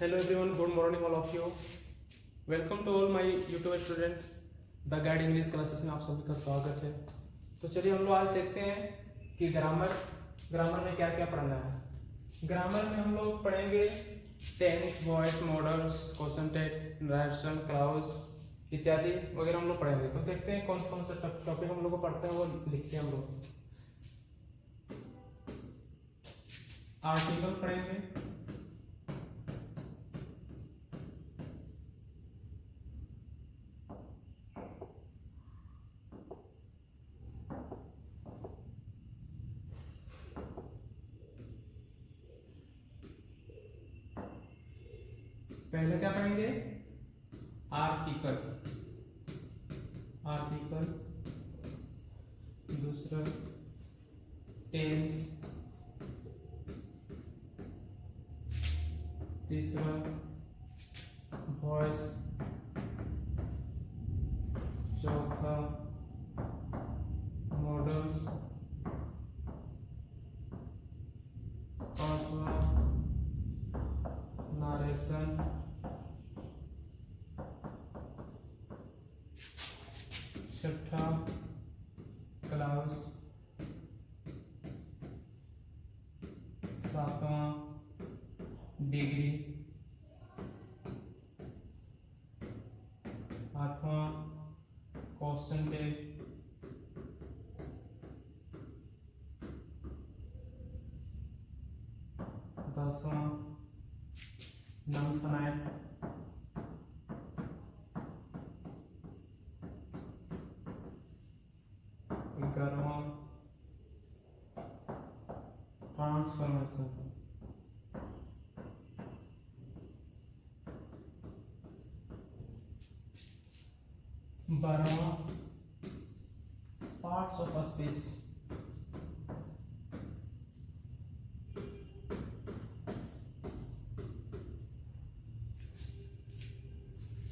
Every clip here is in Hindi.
Hello everyone, good morning all of you. Welcome to all my YouTube student. The guide English classes में आप सभी का स्वागत है। तो चलिए हम लोग आज देखते हैं कि ग्रामर में क्या क्या पढ़ना है। ग्रामर में हम लोग पढ़ेंगे tense, voice, modals, concentrate, narration, clause इत्यादि वगैरह हम लोग पढ़ेंगे। तो देखते हैं कौन से टॉपिक हम लोग को पढ़ते हैं वो लिखते हैं हम लोग। आर्टिकल पढ़ेंगे, पहले क्या पढ़ेंगे? आर्टिकल, दूसरा टेंस, तीसरा वॉइस, चौथा मॉडल्स, पांचवा नरेशन, छठा क्लाउज, सातवां डिग्री, आठवां कॉन्सेंट्रेट, दसवां नॉन-फाइनाइट, 11वां ट्रांसफॉर्मेशन, 12वां पार्ट्स ऑफ स्पीच,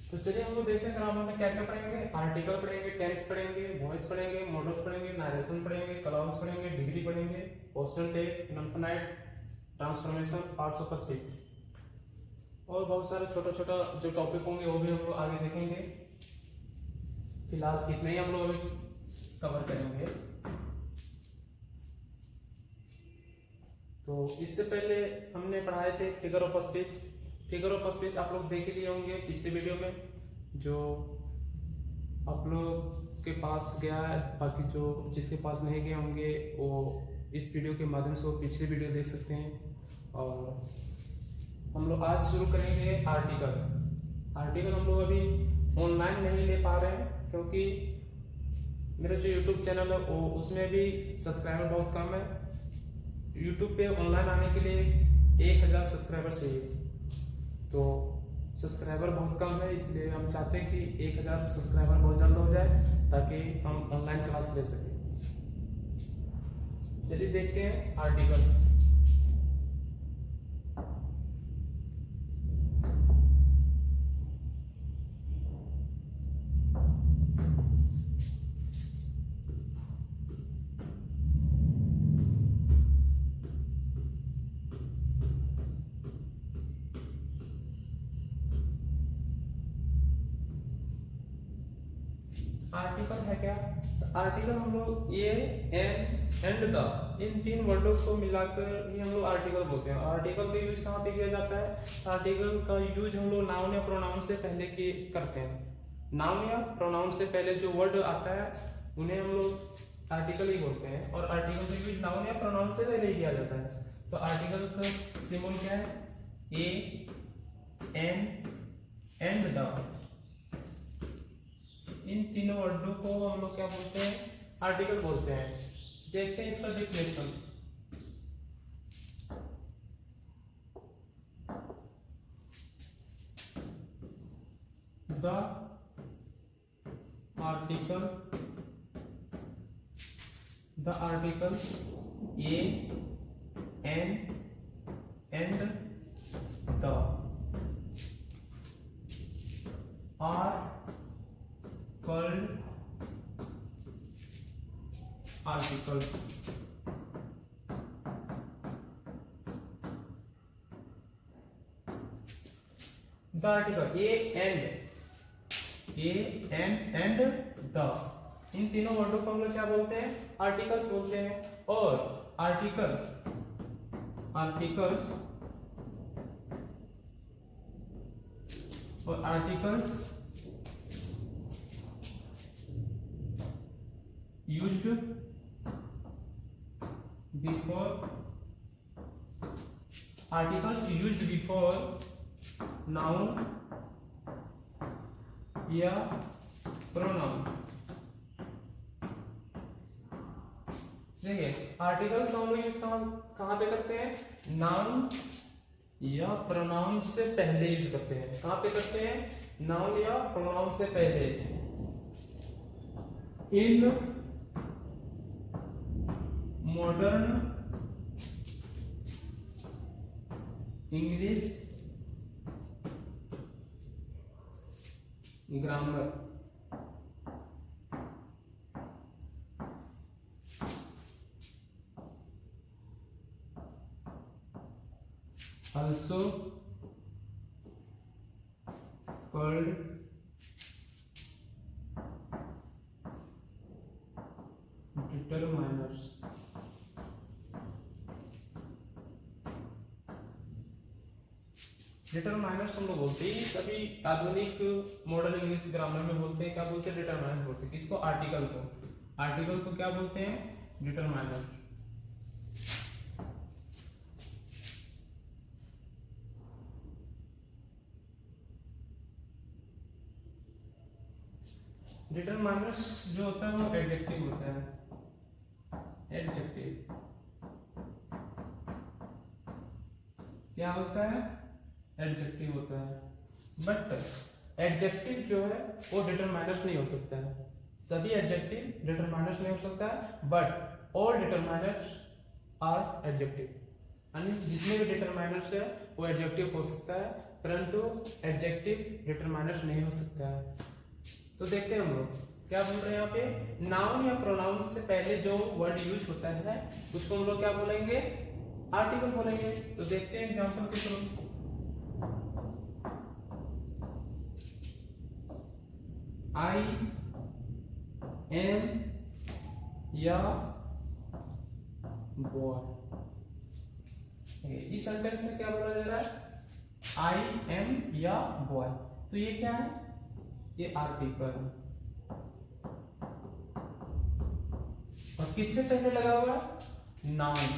तो चलिए हम लोग देखते हैं ग्रामर में क्या क्या पढ़ेंगे। आर्टिकल पढ़ेंगे, टेंस पढ़ेंगे, वॉइस पढ़ेंगे, मॉडल्स पढ़ेंगे, नरेशन पढ़ेंगे, क्लाउज पढ़ेंगे, डिग्री पढ़ेंगे, concentrate, non-finite, transformation, parts of speech और बहुत सारे छोटा छोटा जो टॉपिक होंगे वो भी हम लोग आगे देखेंगे। फिलहाल इतने ही हम लोग अभी कवर करेंगे। तो इससे पहले हमने पढ़ाए थे figure of speech. Figure of speech आप लोग देख लिए होंगे पिछले वीडियो में, जो आप लोग के पास गया है। बाकी जो जिसके पास नहीं गए होंगे वो इस वीडियो के माध्यम से वो पिछले वीडियो देख सकते हैं। और हम लोग आज शुरू करेंगे आर्टिकल हम लोग अभी ऑनलाइन नहीं ले पा रहे हैं क्योंकि मेरा जो यूट्यूब चैनल है वो उसमें भी सब्सक्राइबर बहुत कम है। यूट्यूब पे ऑनलाइन आने के लिए 1000 सब्सक्राइबर चाहिए, तो सब्सक्राइबर बहुत कम है, इसलिए हम चाहते हैं कि 1000 सब्सक्राइबर बहुत जल्द हो जाए ताकि हम ऑनलाइन क्लास ले सकें। चलिए देखते हैं आर्टिकल। आर्टिकल है क्या? आर्टिकल हम लोग ए, एन एंड द इन तीन वर्डों को मिलाकर ही हम लोग आर्टिकल बोलते हैं। आर्टिकल का यूज कहाँ पे किया जाता है? आर्टिकल का यूज हम लोग नाउन या प्रोनाउन से पहले करते हैं। नाउन या प्रोनाउन से पहले जो वर्ड आता है उन्हें हम लोग आर्टिकल ही बोलते हैं, और आर्टिकल का यूज नाउन या प्रोनाउन से पहले ही किया जाता है। तो आर्टिकल का सिंबल क्या है? ए, एन एंड द, इन तीनों वर्डों को हम लोग क्या बोलते हैं? आर्टिकल बोलते हैं। देखते हैं इसका definition. The article a, an and the are called articles. इसका आर्टिकल ए एंड द, इन तीनों वर्डों को हम लोग क्या बोलते हैं? आर्टिकल्स बोलते हैं। और आर्टिकल्स यूज्ड बिफोर नाउन या प्रोनाउन। देखिए आर्टिकल्स हम लोग यूज कहाँ पे करते हैं? नाउन या प्रोनाउन से पहले यूज करते हैं। कहाँ पे करते हैं? नाउन या प्रोनाउन से पहले। In modern English grammar also called determiners। Determiners हम लोग बोलते हैं, सभी आधुनिक मॉडर्न इंग्लिश ग्रामर में बोलते हैं। क्या बोलते हैं? डिटरमाइनर बोलते हैं। किसको? आर्टिकल को क्या बोलते हैं? डिटरमाइनर। डिटरमाइनर्स जो होता है वो एडजेक्टिव होता है। एडजेक्टिव क्या होता है? एडजेक्टिव होता है। बट एडजेक्टिव जो है वो डिटरमाइनर्स नहीं हो सकता है। सभी एडजेक्टिव डिटरमाइनर्स नहीं हो सकता है, but all determiners are adjective. यानी जितने भी डिटरमाइनर्स है वो एडजेक्टिव हो सकता है, परंतु एडजेक्टिव डिटरमाइनर्स नहीं हो सकता है। तो देखते हैं हम लोग क्या बोल रहे हैं यहाँ पे। नाउन या प्रोनाउन से पहले जो वर्ड यूज होता है उसको हम लोग क्या बोलेंगे? आर्टिकल बोलेंगे। तो देखते हैं एग्जांपल के थ्रू। आई एम या बॉय, इस सेंटेंस में क्या बोला जा रहा है? आई एम या बॉय। तो ये क्या है? ये आर्टिकल। और किससे पहले लगा हुआ है? नाउन।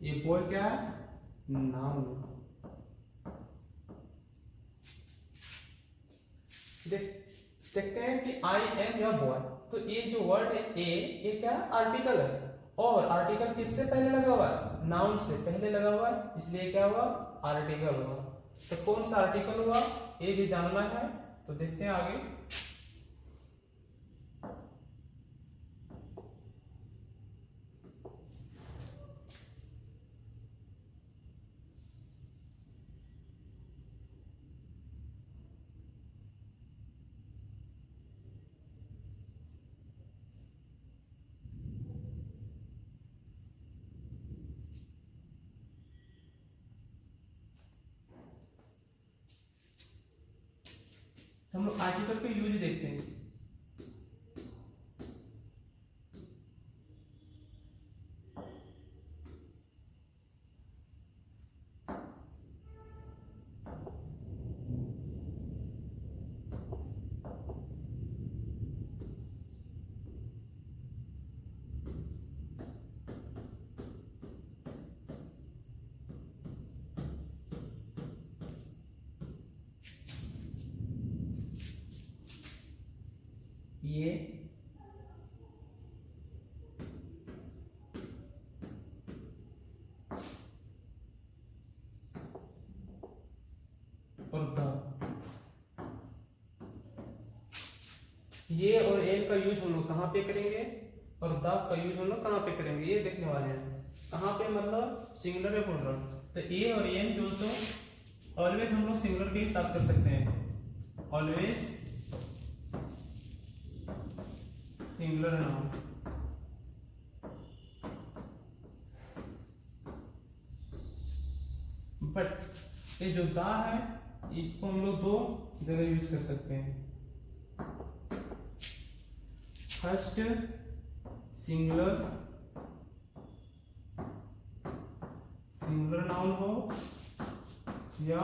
ये बॉय क्या है? नाउन। देखते हैं कि आई एम या बॉय, तो ये जो वर्ड है ए, ये क्या है? आर्टिकल है। और आर्टिकल किससे पहले लगा हुआ है? नाउन से पहले लगा हुआ है, इसलिए क्या हुआ? आर्टिकल हुआ। तो कौन सा आर्टिकल हुआ ये भी जानना है, तो देखते हैं आगे। हम लोग आर्टिकल के यूज देखते हैं। ये और द, ये और एल का यूज हम लोग कहाँ पे करेंगे और द का यूज हम लोग कहाँ पे करेंगे, ये देखने वाले हैं। कहाँ पे मतलब सिंगुलर या प्लूरल। तो ए और एन जो तो ऑलवेज हम लोग सिंगुलर के ही साथ कर सकते हैं, ऑलवेज सिंगुलर नाउन। बट ये जो दा है इसको हम लोग दो जगह यूज कर सकते हैं। फर्स्ट सिंगुलर नाउन हो या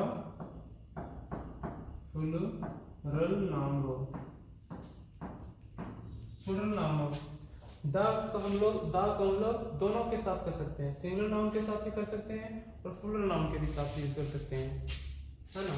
प्लूरल नाउन हो। प्लूरल नाउन हो द को हम लोग दोनों के साथ कर सकते हैं, सिंगुलर नाउन के साथ भी कर सकते हैं और प्लूरल नाउन के भी साथ यूज कर सकते हैं, है ना।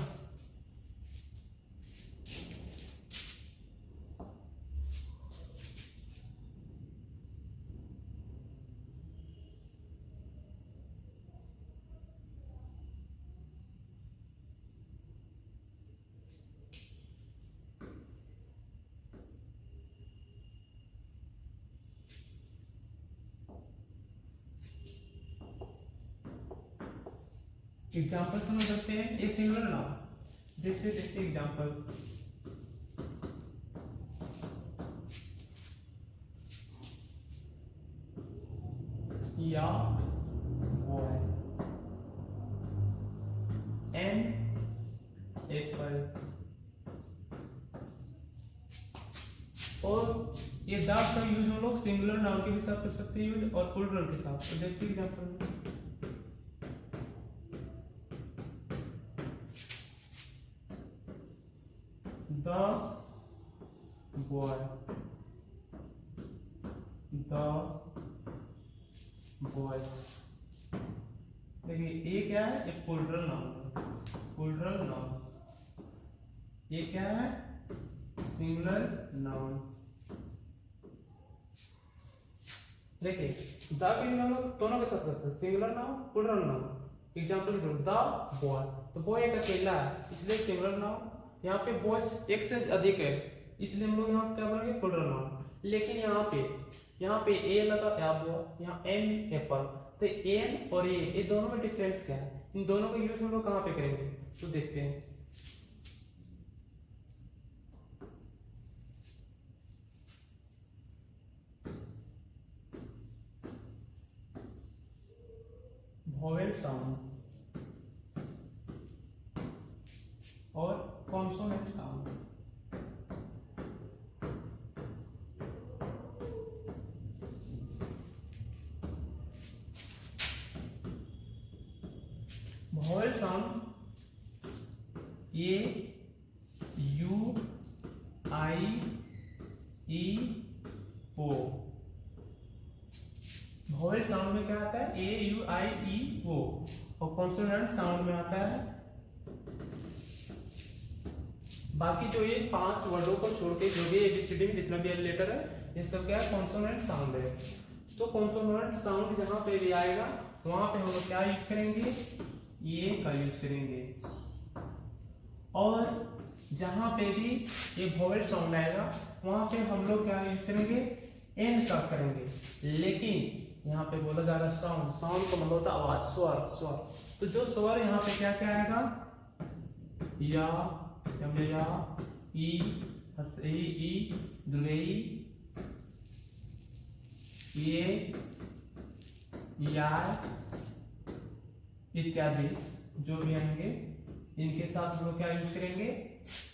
एग्जाम्पल समझ सकते हैं ये सिंगुलर नाउन, जैसे एग्जाम्पल या बॉय, एन एप्पल। और ये द का यूज हम लोग सिंगुलर नाउन के भी साथ कर सकते हैं यूज और प्लूरल के साथ। तो देखते example the boy, the boys। देखिए ये क्या है, एक प्लूरल नाउन। ये क्या है, सिंगुलर नाउन। देखिए द के लिए हम लोग दोनों के साथ कर सकते हैं, singular noun plural noun. Example की जरूरत, द बॉय, तो बॉय एक अकेला है इसलिए सिंगुलर नाउन। यहाँ पे बॉयज एक से अधिक है इसलिए हम लोग यहाँ क्या बोलेंगे, प्लूरल नाउन। लेकिन यहाँ पे ए लगा एप्पल, यहाँ एन एप्पल, तो एन और ये दोनों में डिफरेंस क्या है, इन दोनों का यूज हम लोग कहाँ पे करेंगे, तो देखते हैं। वोवेल साउंड और consonant sound. Vowel sound A U I E O. Vowel sound में क्या आता है, ए यू आई ई ओ। और कॉन्सोनेंट साउंड में आता है, बाकी जो ये 5 वर्डों को छोड़ के जो भी एबीसीडी में जितना भी लेटर है ये सब क्या है, कॉन्सोनेंट साउंड है। तो कॉन्सोनेंट साउंड जहां पे भी आएगा वहां पे हम लोग क्या यूज करेंगे, ये का यूज करेंगे। और जहां पे भी ये वोवेल साउंड आएगा वहां पे हम लोग क्या यूज करेंगे, एन का करेंगे। लेकिन यहाँ पे बोला जा रहा है साउंड का मतलब होता है आवाज, स्वर। तो जो स्वर यहाँ पे क्या क्या आएगा, या ई दुलेई, ये या इत्यादि जो भी आएंगे इनके साथ हम लोग क्या यूज करेंगे,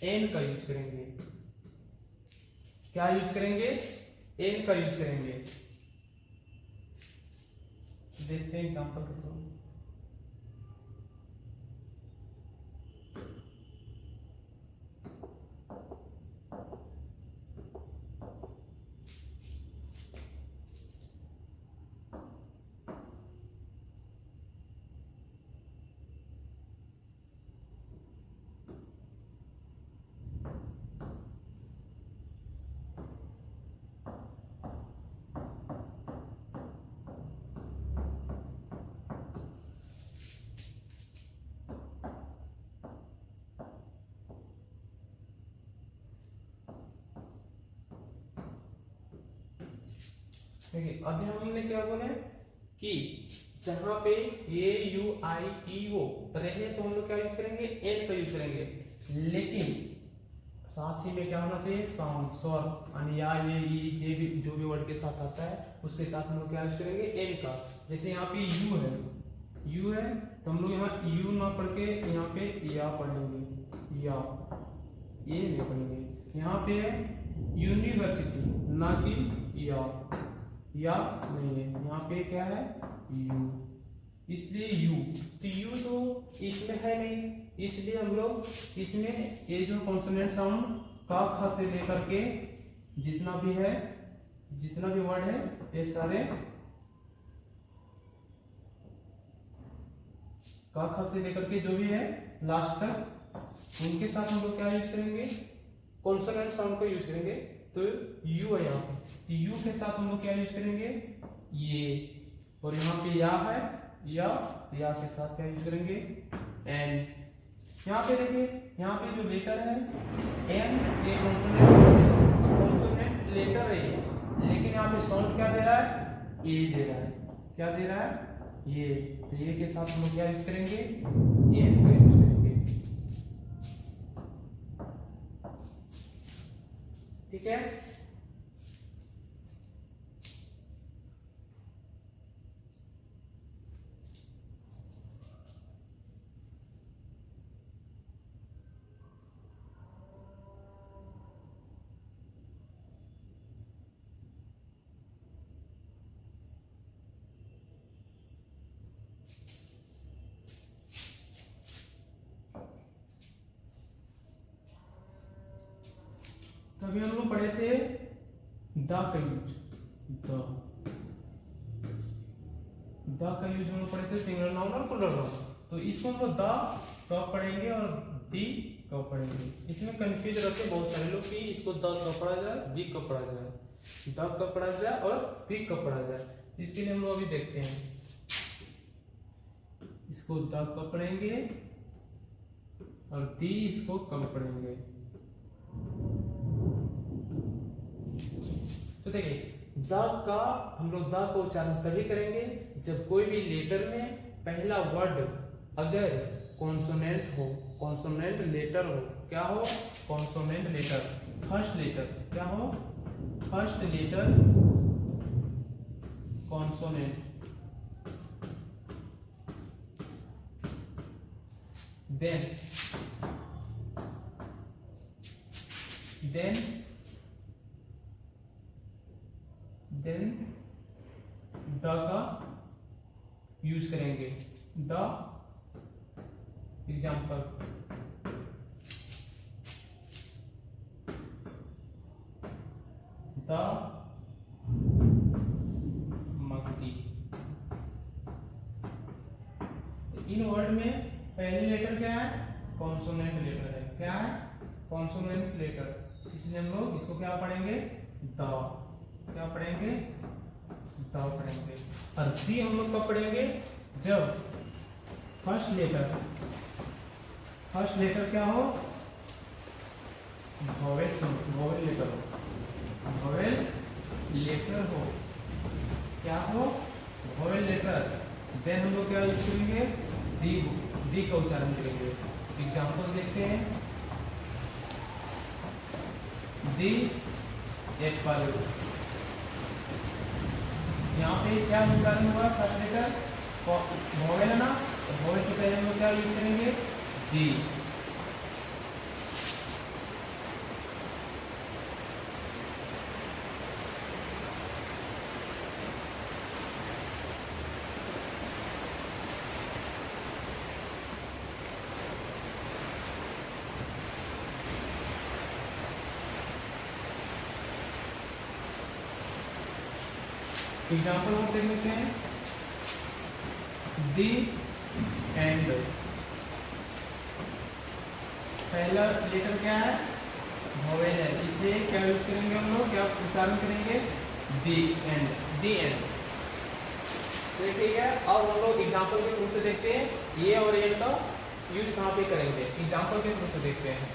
एन का यूज करेंगे। क्या यूज करेंगे, एन का यूज करेंगे। देखते हैं एग्जांपल के थ्रू। देखिए अभी हमने क्या बोले कि जहां पे ए यू आई ई ओ रहे तो हम लोग क्या यूज करेंगे, एन का यूज करेंगे। लेकिन साथ ही में क्या होना चाहिए, साउंड, स्वर, या ये ई जे भी जो भी वर्ड के साथ आता है उसके साथ हम लोग क्या यूज करेंगे, एन का। जैसे यहाँ पे यू है तो हम लोग यहाँ यू ना पढ़ के यहाँ पे या पढ़ेंगे। या, ये नहीं पढ़ेंगे। यहाँ पे है यूनिवर्सिटी, ना कि या नहीं है। यहाँ पे क्या है, यू, इसलिए यू। तो यू तो इसमें है नहीं, इसलिए हम लोग इसमें ये जो कॉन्सोनेंट साउंड का ख से लेकर के जितना भी है, जितना भी वर्ड है, ये सारे का ख से लेकर के जो भी है लास्ट तक, उनके साथ हम लोग क्या यूज करेंगे, कॉन्सोनेंट साउंड को यूज करेंगे। तो यू है यहाँ पे, तो यू के साथ हम लोग क्या यूज करेंगे, ये। और यहाँ पे या है, या, तो या के साथ क्या यूज करेंगे, एन। यहाँ पे देखिए, यहाँ पे जो लेटर है एन, ये कॉन्सोनेंट लेटर है, लेकिन यहाँ पे साउंड क्या दे रहा है, ए दे रहा है। क्या दे रहा है, ये। तो ये के साथ हम लोग क्या यूज करेंगे, एन का यूज करेंगे। ठीक है। अभी हम लोग पढ़े थे द का यूज, द का यूज हम लोग पढ़े थे सिंगुलर नाउन और प्लूरल नाउन। तो इसको हम लोग द कब पढ़ेंगे और दी कब पढ़ेंगे, इसमें कंफ्यूज रहते बहुत सारे लोग कि इसको द कब पढ़ा जाए, दी कब पढ़ा जाए, द कब पढ़ा जाए और दी कब पढ़ा जाए। इसके लिए हम लोग अभी देखते हैं, इसको द कब पढ़ेंगे और दी इसको कब पढ़ेंगे। तो देखिए, द का हम लोग द को उच्चारण तभी करेंगे जब कोई भी लेटर में पहला वर्ड अगर कॉन्सोनेंट हो, कॉन्सोनेंट लेटर हो। क्या हो, कॉन्सोनेंट लेटर, फर्स्ट लेटर। क्या हो, first letter consonant. Then the का यूज करेंगे। The example, the monkey। इन वर्ड में पहली लेटर क्या है, कॉन्सोनेंट लेटर है। क्या है, कॉन्सोनेंट लेटर, इसलिए हम लोग इसको क्या पढ़ेंगे, द। क्या पढ़ेंगे, द पढ़ेंगे। और दी हम लोग कब पढ़ेंगे, जब फर्स्ट लेटर क्या हो, वोवेल लेटर हो, वोवेल लेटर हो। क्या हो, वोवेल लेटर। देन हम लोग क्या यूज करेंगे, दी का उच्चारण करेंगे। एग्जाम्पल देखते हैं, दी एप्पल। यहाँ पे क्या उच्चारण हुआ, फर्स्ट लेटर वोवेल है ना, तो वोवेल से पहले हम लोग क्या यूज करेंगे, दी। एग्जाम्पल हम देख लेते हैं, दी एंड। पहला लेटर क्या है, वोवेल है, इसे क्या यूज करेंगे हम लोग, क्या उच्चारण करेंगे, दी एंड, दी एंड। तो ठीक है। अब हम लोग एग्जाम्पल के थ्रू से देखते हैं ये और एंड का यूज कहाँ पे करेंगे, एग्जाम्पल के थ्रू से देखते हैं।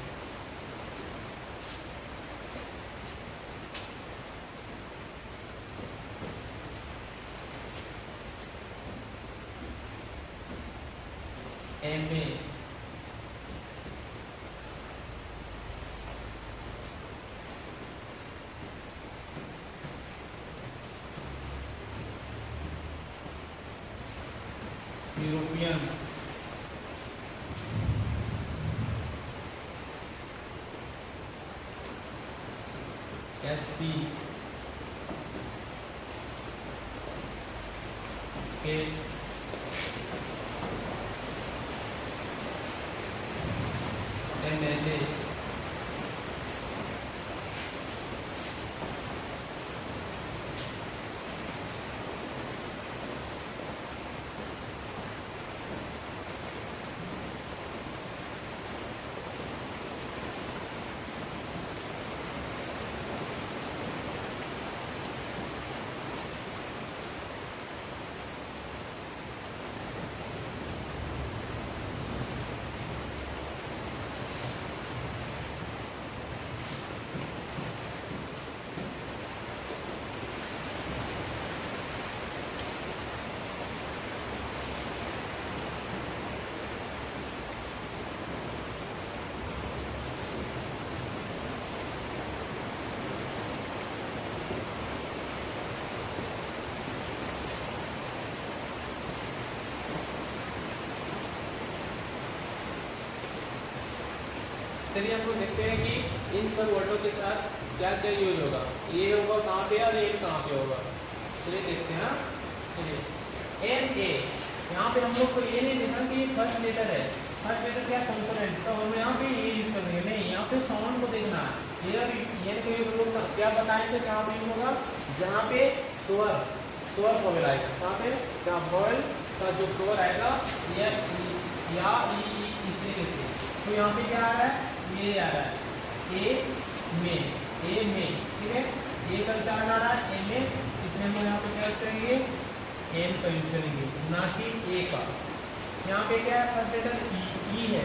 MA, यूरोपियन, SP के MLA चलिए हम लोग देखते हैं कि इन सब वर्डों के साथ क्या क्या यूज होगा। ये होगा कहाँ पे और ये कहाँ पे होगा। चलिए देखते हैं। चलिए NA, यहाँ पे हम लोग को ये नहीं देखना कि फर्स्ट लेटर है, फर्स्ट लेटर क्या कॉन्सोनेंट, तो हम यहाँ पे ये यूज करेंगे नहीं, यहाँ पे साउंड को देखना है। ये हम लोग क्या बताएंगे कहाँ पे यूज होगा, जहाँ पे स्वर वोवेल आएगा, कहाँ पे जहाँ वोवेल का जो स्वर आएगा या इस तरीके से। तो यहाँ पे क्या आ रहा है, ये आ रहा है ए में, ठीक है। ए का उच्चारण आ रहा है ए में, इसमें हम यहाँ पे क्या यूज करेंगे, एन का यूज करेंगे, ना कि ए का। यहाँ पे क्या है, फर्स्ट लेटर ई है,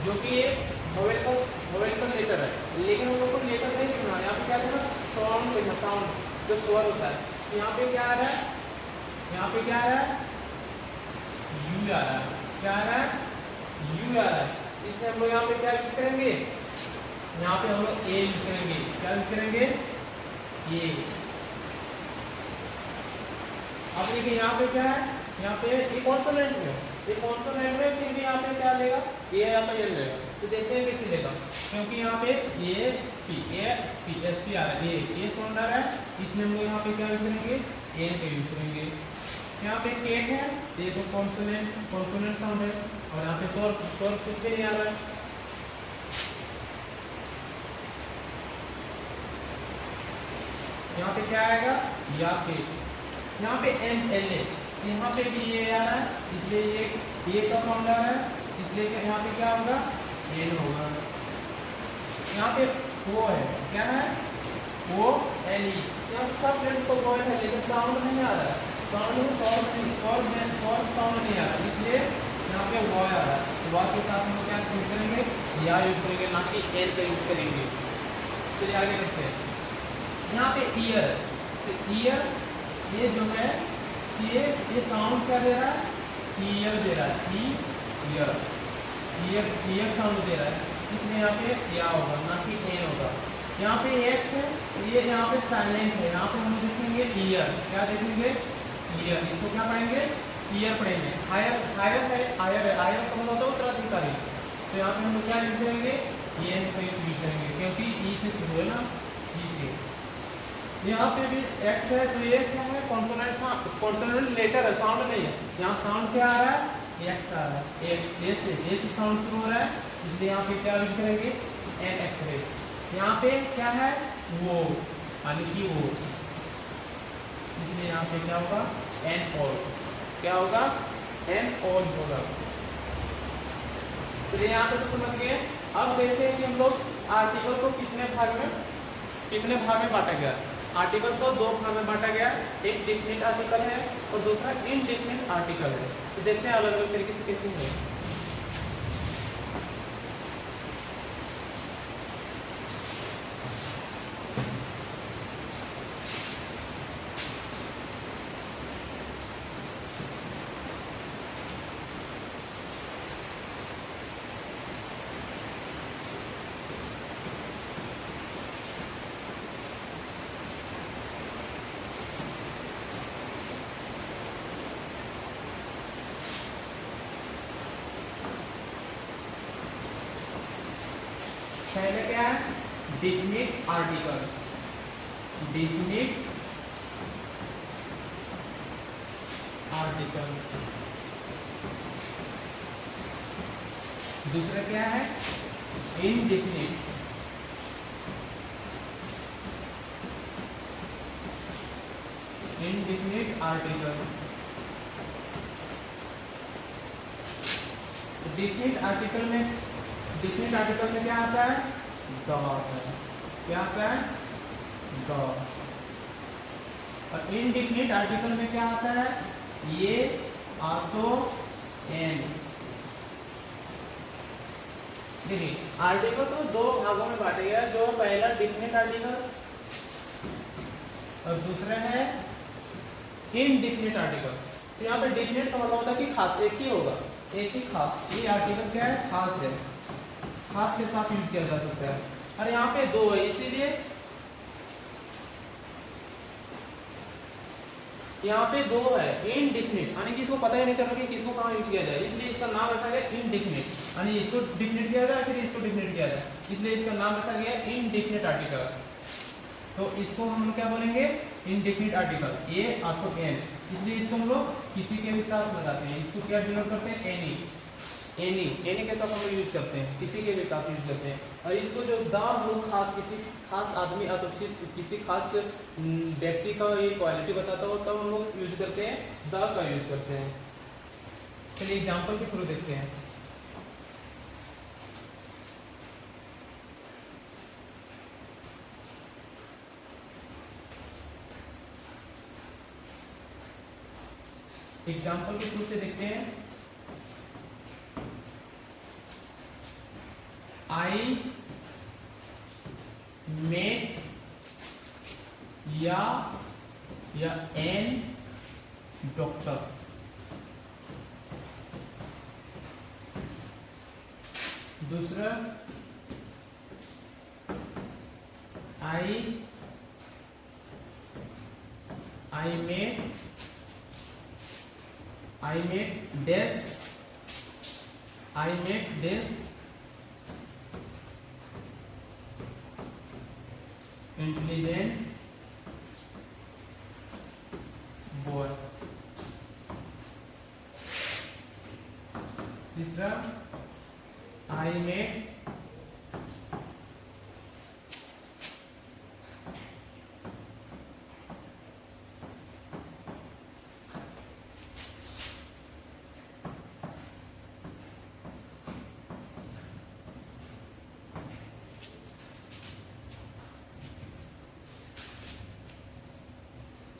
जो कि एक वोवेल का लेटर है, लेकिन हम लोग को लेटर नहीं लिखना, यहाँ पे क्या करना, साउंड लिखना, साउंड जो स्वर होता है। तो यहाँ पे क्या आ रहा है, यहाँ पे क्या आ रहा है, यू आ रहा है, क्या आ रहा है, यू आ रहा है। इसमें हम लोग यहाँ पे क्या यूज करेंगे, यहाँ पे हम लोग ए यूज करेंगे, क्या यूज करेंगे, ये। अब देखिए यहाँ पे क्या है, यहाँ पे ये कॉन्सोनेंट में, फिर भी यहाँ पे क्या लेगा, ए या तो एन लेगा। तो देखते हैं कैसे लेगा, क्योंकि यहाँ पे एसपी आ रहा है, ए साउंड आ रहा है, इसमें हम लोग यहाँ पे क्या यूज करेंगे, एन का यूज करेंगे। यहाँ पे केट है, ये तो कॉन्सोनेंट साउंड है, और यहाँ पे स्वर कुछ भी नहीं आ रहा है। यहाँ पे क्या आएगा, या पे यहाँ पे MLA, यहाँ पे भी ये आ रहा है, इसलिए ये का साउंड आ रहा है, इसलिए यहाँ पे क्या होगा, एन होगा। यहाँ पे वो है, क्या है, वो LE, यहाँ सब लेटर तो वो है, लेकिन साउंड नहीं आ रहा है, साउंड नहीं आ रहा, इसलिए यहाँ पे वो आ रहा है। तो वॉ के साथ हम लोग क्या यूज करेंगे, या यूज करेंगे, ना कि एन का यूज करेंगे। चलिए आगे देखते हैं। यहाँ पे ईयर, तो ईयर ये जो है, ये साउंड क्या दे रहा है, ईयर दे रहा है, ईयर साउंड दे रहा है, इसलिए यहाँ पे या होगा, ना कि एन होगा। यहाँ पे एक्स है, ये यहाँ पे साइलेंट है, यहाँ पे हम देखेंगे ईयर, क्या देखेंगे, ईयर, इसको क्या पढ़ेंगे, ईयर पढ़ेंगे। हायर का मतलब होता है उत्तराधिकारी, तो यहाँ पे हम लोग क्या यूज करेंगे, ये यूज करेंगे, क्योंकि ई से शुरू है ना, ई से। यहाँ पे भी एक्स है, तो ये क्या है, कॉन्सोनेंट लेटर है, साउंड नहीं है। यहाँ साउंड क्या आ रहा है, एक्स आ रहा है, ए से साउंड शुरू हो रहा है, इसलिए यहाँ पे क्या यूज करेंगे, एन एक्स रे। यहाँ पे क्या है, वो यानी कि वो, इसलिए यहाँ पे क्या होगा, एन ऑल, क्या होगा, एन ऑल होगा। चलिए यहाँ पे तो समझ गए। अब देखते हैं कि हम लोग आर्टिकल को कितने भाग में बांटा गया। आर्टिकल को दो भाग में बांटा गया, एक डेफिनिट आर्टिकल है और दूसरा इनडेफिनिट आर्टिकल है। तो देखते हैं अलग अलग तरीके से कैसे है। पहले क्या है, डेफिनिट आर्टिकल। Definite article. दूसरा क्या है, इनडिफिनिट आर्टिकल। डिफिनिट आर्टिकल में क्या आता है, द आता है। क्या आता है, द। और इनडिफिनिट आर्टिकल में क्या आता है, ये आतो एन। देखिए आर्टिकल तो दो भागों में बांटा गया, जो पहला डिफिनिट आर्टिकल और दूसरा है इनडिफिनिट आर्टिकल। तो यहाँ पे डिफिनिट का मतलब होता है कि खास, एक ही होगा, एक ही खास। ये आर्टिकल क्या है, खास है, खास के साथ यूज किया जा सकता है। और यहाँ पे दो है, इसीलिए यहाँ पे दो है इनडिफिनिट, यानी कि इसको पता ही नहीं चल रहा कि किसको कहाँ यूज किया जाए, इसलिए इसका नाम रखा गया इनडिफिनिट। यानी इसको डिफिनिट किया जाए फिर इसको डिफिनिट किया जाए, इसलिए इसका नाम रखा गया इनडिफिनिट आर्टिकल। तो इसको हम क्या बोलेंगे, इनडिफिनिट आर्टिकल, ए आपको एन, इसलिए इसको हम लोग किसी के भी साथ लगाते हैं। इसको क्या डिनोट करते हैं, एनी। एनी के साथ हम लोग यूज करते हैं, किसी के भी साथ यूज करते हैं। और इसको जो द हम लोग खास, किसी खास आदमी या तो फिर किसी खास व्यक्ति का ये क्वालिटी बताता हो तब हम लोग यूज करते हैं, द का यूज करते हैं। चलिए एग्जांपल के थ्रू देखते हैं। एग्जाम्पल के थ्रू से देखते हैं। आई मेट या एन डॉक्टर। दूसरा I met dash intelligent boy. तीसरा आई मेट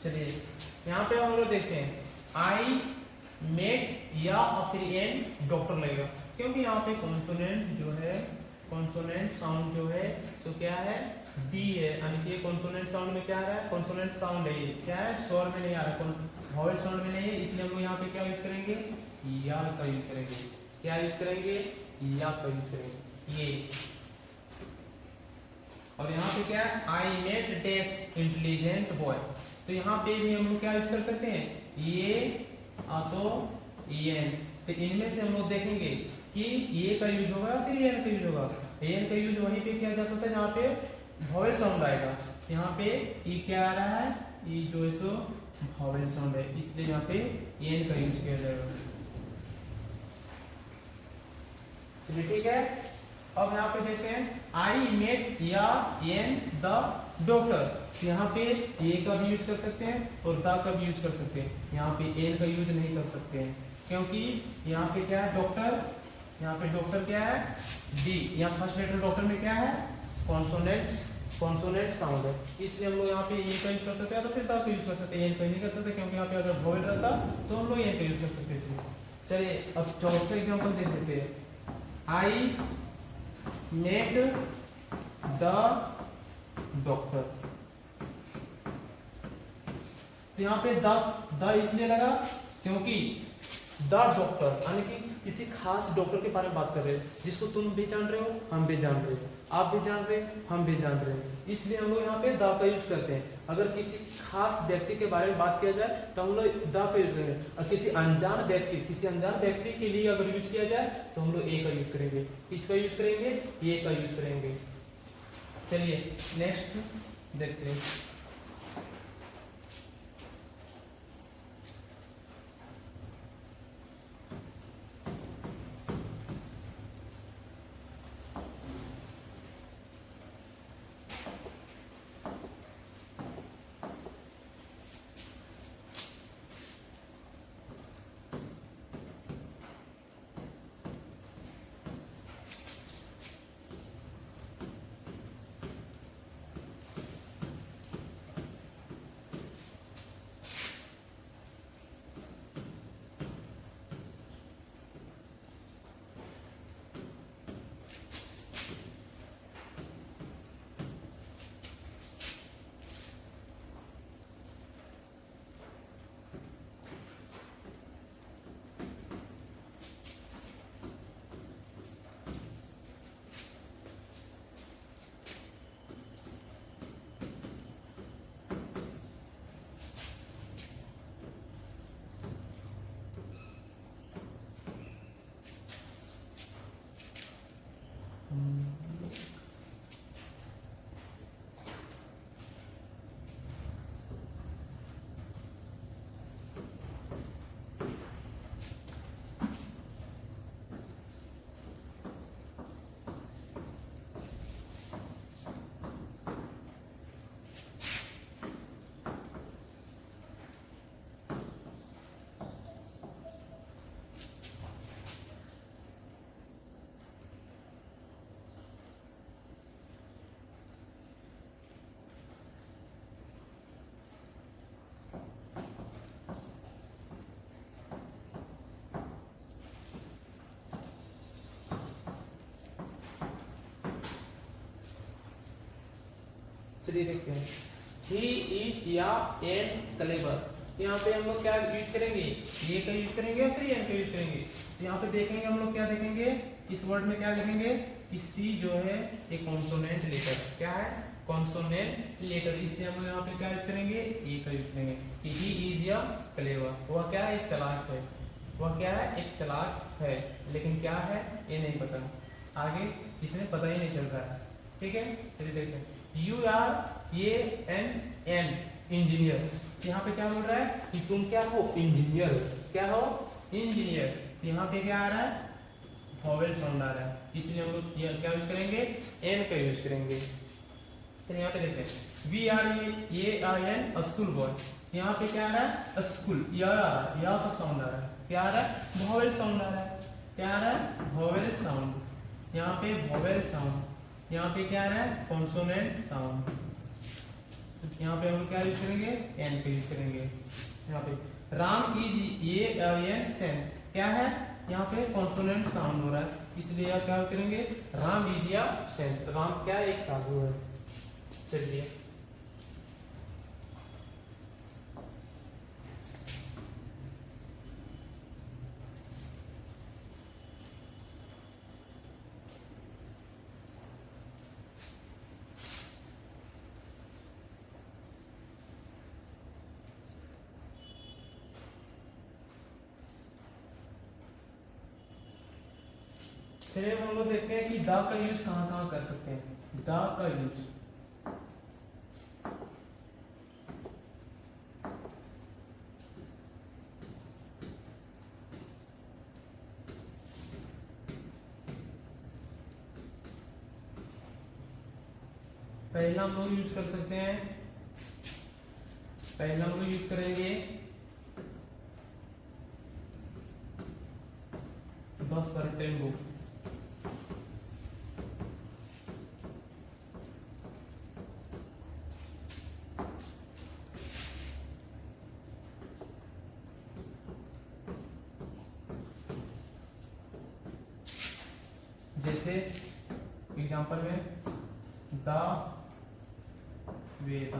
चलिए यहाँ पे हम लोग देखते हैं, आई मेट या फिर एन डॉक्टर लगेगा, क्योंकि यहाँ पे कॉन्सोनेंट जो है, कॉन्सोनेंट साउंड जो है तो क्या है, डी है। यानी कि कॉन्सोनेंट साउंड में क्या आ रहा है, कॉन्सोनेंट साउंड है, ये क्या है, स्वर में नहीं आ रहा, वॉवेल साउंड में नहीं है, इसलिए हम लोग यहाँ पे क्या यूज करेंगे, या का यूज करेंगे। क्या यूज करेंगे, या का यूज करेंगे, ये। और यहाँ पे क्या है, I met dash intelligent boy, तो यहाँ पे भी हम लोग क्या यूज कर सकते हैं, ये तो एन। तो इनमें से हम लोग देखेंगे कि ये का यूज होगा फिर एन का यूज होगा। एन का यूज वहीं पे किया जा सकता है जहाँ पे वॉवेल साउंड आएगा। यहाँ पे ई क्या आ रहा है, ई जो है सो वॉवेल साउंड है, इसलिए यहाँ पे एन का यूज किया जाएगा। ठीक है, अब यहाँ पे देखते हैं, आई मेट या एन द डॉक्टर। यहाँ पे ए का भी यूज कर सकते हैं और द का भी यूज कर सकते हैं, यहाँ पे एन का यूज नहीं कर सकते हैं, क्योंकि यहाँ पे क्या है, डॉक्टर, यहाँ पे डॉक्टर क्या है, डी। यहाँ फर्स्ट लेटर डॉक्टर में क्या है, कॉन्सोनेंट साउंड है, इसलिए हम लोग यहाँ पे ए का यूज कर सकते हैं, तो फिर द का यूज कर सकते हैं, एन का नहीं कर सकते, क्योंकि यहाँ पे अगर वॉवेल रहता तो हम लोग एन का यूज कर सकते थे। चलिए अब चौथा एग्जाम्पल देख लेते हैं, आई मेट द डॉक्टर। तो यहाँ पे द इसलिए लगा क्योंकि द डॉक्टर यानी कि किसी खास डॉक्टर के बारे में बात कर रहे हैं, जिसको तुम भी जान रहे हो, हम भी जान रहे हो, आप भी जान रहे हैं, हम भी जान रहे हैं, इसलिए हम लोग यहाँ पे द का यूज करते हैं। अगर किसी खास व्यक्ति के बारे में बात किया जाए तो हम लोग द का यूज करेंगे, और किसी अनजान व्यक्ति के लिए अगर यूज किया जाए तो हम लोग ए का यूज करेंगे। किसका यूज करेंगे, ए का यूज करेंगे। चलिए नेक्स्ट देखते हैं। चलिए देखते हैं। ही इज या एन क्लेवर, यहाँ पे हम लोग क्या यूज करेंगे, ये का यूज करेंगे या फिर एन का यूज करेंगे। यहाँ पे देखेंगे हम लोग क्या देखेंगे, इस वर्ड में क्या लिखेंगे कि सी जो है एक कॉन्सोनेंट लेटर, क्या है कॉन्सोनेंट लेटर, इसलिए हम लोग यहाँ पे क्या यूज करेंगे, ए का यूज करेंगे कि ही इज या क्लेवर, वह क्या है एक चालाक है, वह क्या है एक चालाक है, लेकिन क्या है ये नहीं पता, आगे इसमें पता ही नहीं चल रहा है। ठीक है, चलिए देखते हैं। You are a an an engineer, यहाँ पे क्या बोल रहा है कि तुम क्या हो इंजीनियर, क्या हो इंजीनियर, यहाँ पे क्या आ रहा है वोवेल साउंड आ रहा है, इसलिए हम लोग क्या यूज करेंगे एन का यूज करेंगे। तो यहाँ पे देखते हैं we are a I an school boy, यहाँ पे क्या आ रहा है स्कूल, या का साउंड आ रहा है, क्या आ रहा है वोवेल साउंड आ रहा है, क्या आ रहा है वोवेल साउंड, यहाँ पे वोवेल साउंड, यहाँ पे क्या आ रहा है कॉन्सोनेंट साउंड, यहाँ पे हम क्या यूज करेंगे एन का यूज करेंगे। यहाँ पे Ram is a I an sane, क्या है यहाँ पे कॉन्सोनेंट साउंड हो रहा है, इसलिए क्या करेंगे राम इज या सेन, राम क्या एक साधु है। चलिए चलिए हम लोग देखते हैं कि द का यूज कहाँ कहाँ कर सकते हैं। द का यूज पहला हम लोग यूज कर सकते हैं, पहला हम लोग यूज करेंगे द सर्टेन बुक, जैसे एग्जांपल में the Veda,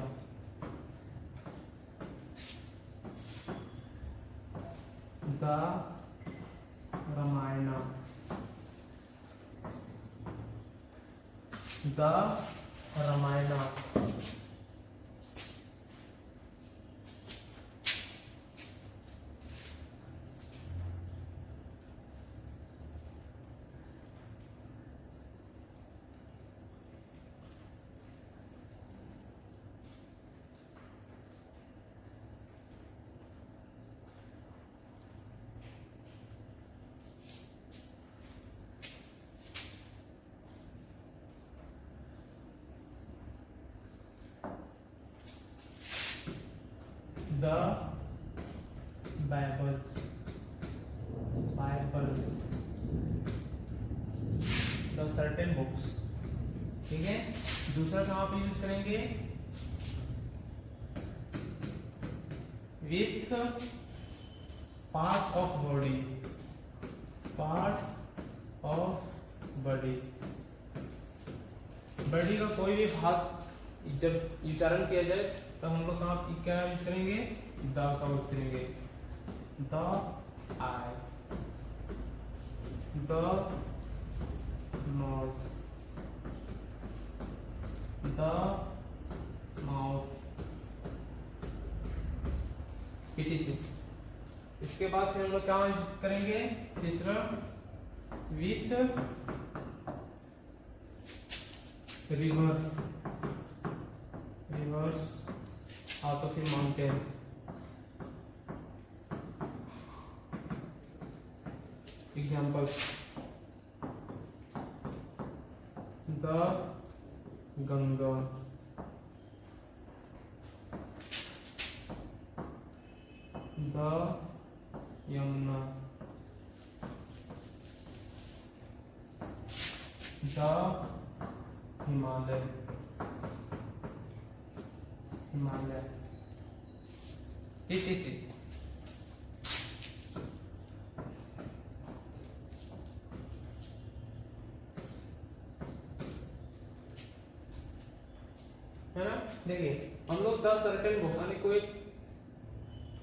the Ramayana, the Ramayana, the Bibles, Bibles, the certain books। ठीक है, दूसरा कहाँ पे यूज करेंगे with parts of body, parts of body, body का कोई भी भाग जब उच्चारण किया जाए तो हम लोग कहाँ क्या यूज करेंगे द का यूज करेंगे, the I, the nose, the mouth, etc। इसके बाद फिर हम लोग क्या यूज करेंगे तीसरा विथ रिवर्स, रिवर्स also फिर mountains, example the Ganga, the Yamuna, the Himalaya, Himalaya, etc। है ना, देखिए हम लोग द सर्टेन बुक यानी कोई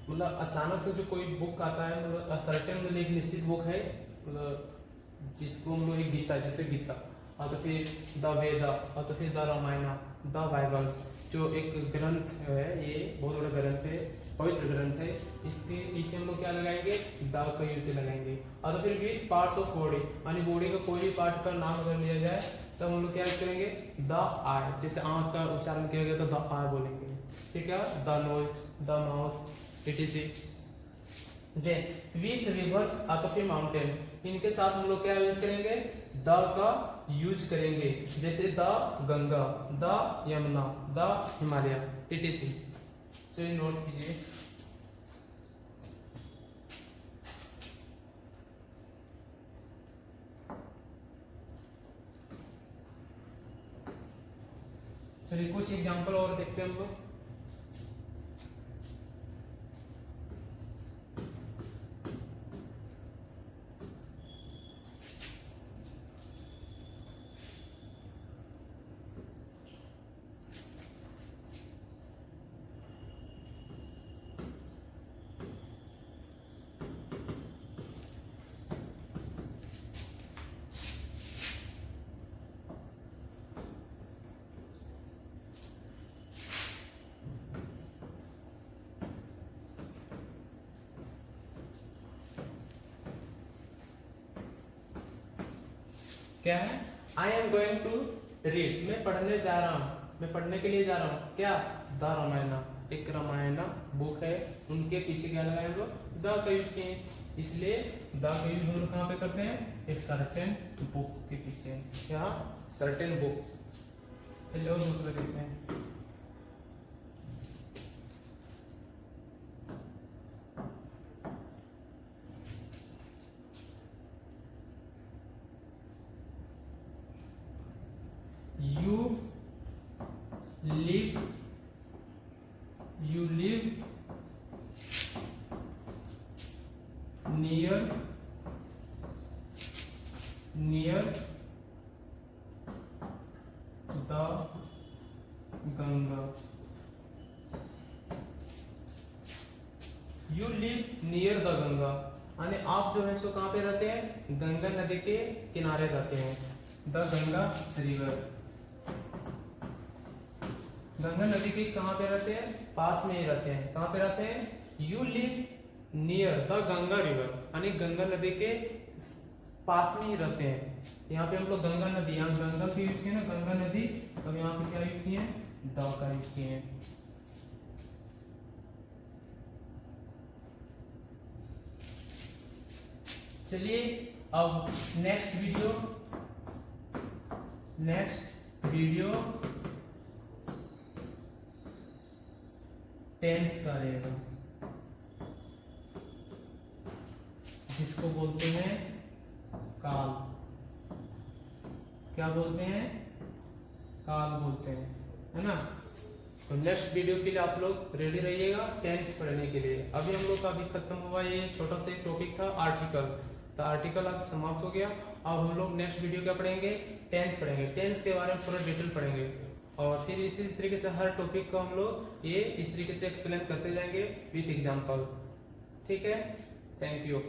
मतलब अचानक से जो कोई बुक आता है, मतलब सर्टेन मतलब एक निश्चित बुक है, मतलब जिसको हम लोग एक गीता, जैसे गीता और तो फिर द वेदा और तो फिर द रामायण, द बाइबल्स, जो एक ग्रंथ है, ये बहुत बड़ा ग्रंथ है, पवित्र ग्रंथ है। इसके पीछे हम लोग क्या लगाएंगे, द का यूज लगाएंगे। और तो फिर विथ पार्ट्स ऑफ बॉडी, यानी बॉडी का कोई भी पार्ट का नाम अगर लिया जाए तब हम लोग क्या करेंगे, द आई, जैसे आंख का उच्चारण किया गया तो द आई बोलेंगे, ठीक है, the nose, the mouth, etc। Then with rivers और तो फिर माउंटेन, इनके साथ हम लोग क्या यूज करेंगे, द का यूज करेंगे, जैसे the Ganga, the Yamuna, the Himalaya, etc। चलिए नोट कीजिए। चलिए कुछ एग्जांपल और देखते हैं हम लोग। क्या है, I am going to read, मैं पढ़ने जा रहा हूँ, मैं पढ़ने के लिए जा रहा हूँ, क्या, द रामायण, एक रामायण बुक है, उनके पीछे क्या लगाए हम लोग, द का यूज किए, इसलिए द का यूज हम लोग कहाँ पे करते हैं, एक सर्टेन बुक्स के पीछे, क्या, सर्टेन बुक्स। चलिए और दूसरा देखते हैं। You live near the Ganga। You live near the Ganga, यानी आप जो है सो कहाँ पे रहते हैं, गंगा नदी के किनारे रहते हैं, द गंगा रिवर। गंगा नदी के कहाँ पे रहते हैं, पास में ही रहते हैं, कहाँ पे रहते हैं, you live near the Ganga river, यानी गंगा नदी के पास में ही रहते हैं। यहाँ पे हम लोग गंगा नदी, यहाँ गंगा की यूज किए ना, गंगा नदी, तो यहाँ पे क्या यूज किए, द का यूज किए हैं। चलिए अब नेक्स्ट वीडियो टेंस का रहेगा, जिसको बोलते हैं काल। क्या बोलते हैं, काल बोलते हैं, है ना। तो नेक्स्ट वीडियो के लिए आप लोग रेडी रहिएगा टेंस पढ़ने के लिए। अभी हम लोग का अभी खत्म हुआ, ये छोटा सा एक टॉपिक था आर्टिकल, तो आर्टिकल आज समाप्त हो गया। अब हम लोग नेक्स्ट वीडियो क्या पढ़ेंगे, टेंस पढ़ेंगे, टेंस के बारे में पूरा डिटेल पढ़ेंगे, और फिर इसी तरीके से हर टॉपिक को हम लोग ये इस तरीके से एक्सप्लेन करते जाएंगे विथ एग्जांपल, ठीक है। Thank you.